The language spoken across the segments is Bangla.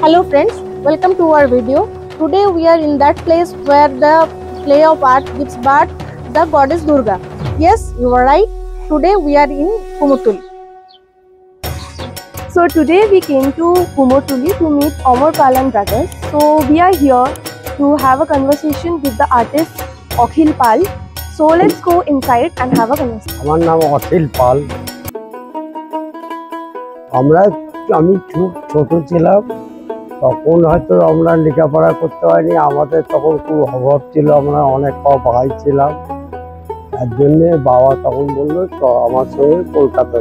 Hello friends, welcome to our video. Today we are in that place where the play of art gives birth the goddess Durga. Yes, you are right. Today we are in Kumotuli. So today we came to Kumotuli to meet Amar Palan brothers. So we are here to have a conversation with the artist Akhil Pal. So let's go inside and have a conversation. আমার নাম অখিল পাল। আমি খুব ছোট ছিলাম, তখন হয়তো আমরা লেখাপড়া করতে পারিনি। আমাদের তখন খুব অভাব ছিল, আমরা অনেক ভাই ছিলাম। তার জন্যে বাবা তখন বললো তো আমার সঙ্গে কলকাতা।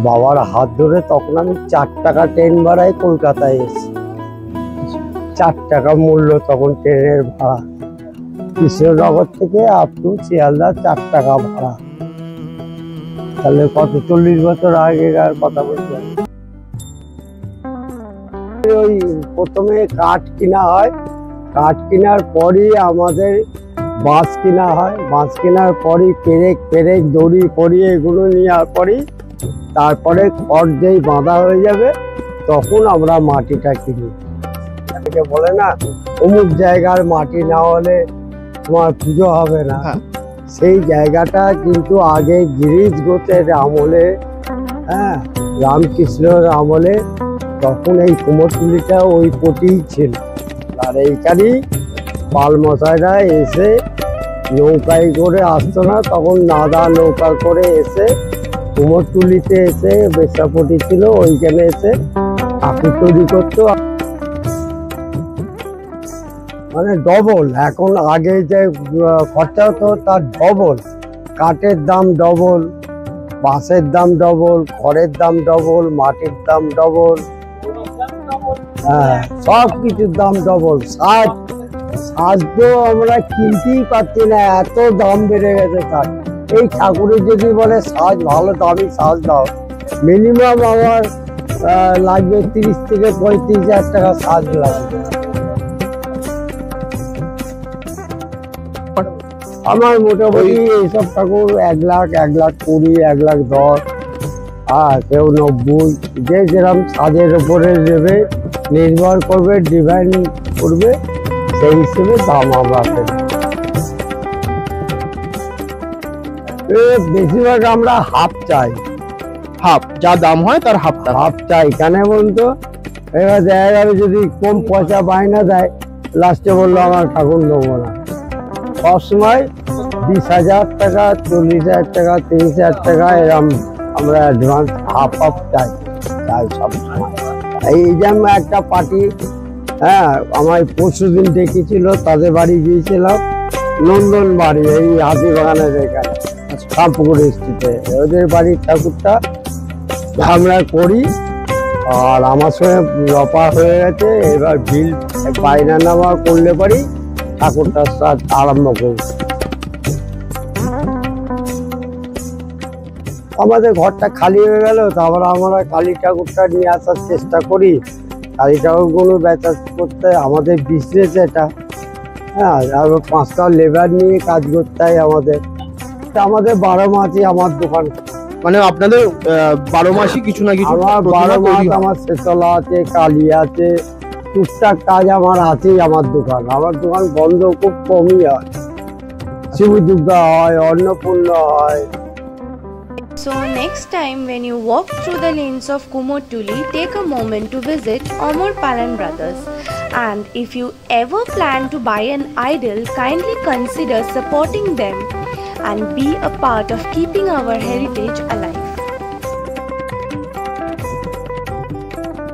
বাবার হাত ধরে তখন আমি 4 টাকা ট্রেন ভাড়ায় কলকাতায় এসেছি। 4 টাকা মূল্য তখন ট্রেনের ভাড়া, কৃষ্ণনগর থেকে আপ টু শিয়ালদা 4 টাকা ভাড়া। তাহলে কত 40 বছর আগেকার কথা বলতে। ওই প্রথমে কাঠ কিনা হয়, কাঠ কেনার পরই আমাদের বাঁশ কিনা হয়, বাঁশ কেনার পরই পেরেক দড়ি পরিয়ে এগুলো নেওয়ার পরই তারপরে খড় যেই বাঁধা হয়ে যাবে তখন আমরা মাটিটা কিনি। বলে না অমুক জায়গার মাটি না হলে তোমার পুজো হবে না, সেই জায়গাটা কিন্তু আগে গিরিশ গোত্রের আমলে, রামকৃষ্ণের আমলে তখন এই কুমোরটুলিটা ওই পটিই ছিল। আর এইখানেই পাল মশাইরা এসে নৌকায় করে আসতো না, তখন নাদা নৌকা করে এসে কুমোরটুলিতে এসে বেশাপটি ছিল, ওইখানে এসে ঠাকুর তৈরি করতো। মানে ডবল, এখন আগে যে খরচা হতো তার ডবল। কাঠের দাম ডবল, বাঁশের দাম ডবল, খড়ের দাম ডবল, মাটির দাম ডবল, সব কিছুর দাম ডবল। সাজ তো আমরা কিনতেই পারছি না, এত দাম বেড়ে গেছে তার। এই ঠাকুরের যদি বলে সাজ ভালো দামি সাজ দাও, মিনিমাম আমার লাগবে 30 থেকে 35,000 টাকা সাজ লাগবে। আমার মোটামুটি এইসব ঠাকুর 1 লাখ, 1,20,000, 1,10,000, কেউ 90, যে যেরকম সাজের উপরে দেবে নির্ভর করবে, ডিজাইন করবে, সেই হিসেবে দাম আমরা বেশিরভাগ আমরা হাফ চাই। হাফ যা দাম হয় তার হাফ চাই। কেন বলতো এবার দেখা যাবে যদি কম পয়সা বায়না দেয়, লাস্টে বললো আমার ঠাকুর নেবো না। সবসময় 20,000 টাকা, 40,000 টাকা, 30,000 টাকা এরকম আমরা অ্যাডভান্স হাফ চাই সবসময়। এই যেমন একটা পার্টি আমার পরশুদিন ডেকেছিল, তাদের বাড়ি গিয়েছিলাম, নন্দন বাড়ি, এই হাতিবাগানের এখানে রামপুকুর স্ট্রিটে। ওদের বাড়ির ঠাকুরটা আমরা করি, আর আমার সঙ্গে রপা হয়ে গেছে। এবার বিল বাইনা নামা করলে পারি ঠাকুরটা আরম্ভ করব। আমাদের ঘরটা খালি হয়ে গেল, তারপর আমরা কালী ঠাকুরটা নিয়ে আসার চেষ্টা করি। কালী ঠাকুরগুলো বেচা করতে আমাদের বিজনেস এটা, আর 5টা লেবার নিয়ে কাজ করতে হয় আমাদের। 12 মাসই আমার দোকান। মানে আপনাদের 12 মাসই কিছু না কিছু? আমার 12 মাস আমার শেতলা আছে, কালী আছে, টুকটাক কাজ আমার আছেই। আমার দোকান বন্ধ খুব কমই হয়। শিব দুর্গা হয়, অন্নপূর্ণা হয়। So next time when you walk through the lanes of Kumotuli, take a moment to visit Amar Palan brothers. And if you ever plan to buy an idol, kindly consider supporting them and be a part of keeping our heritage alive.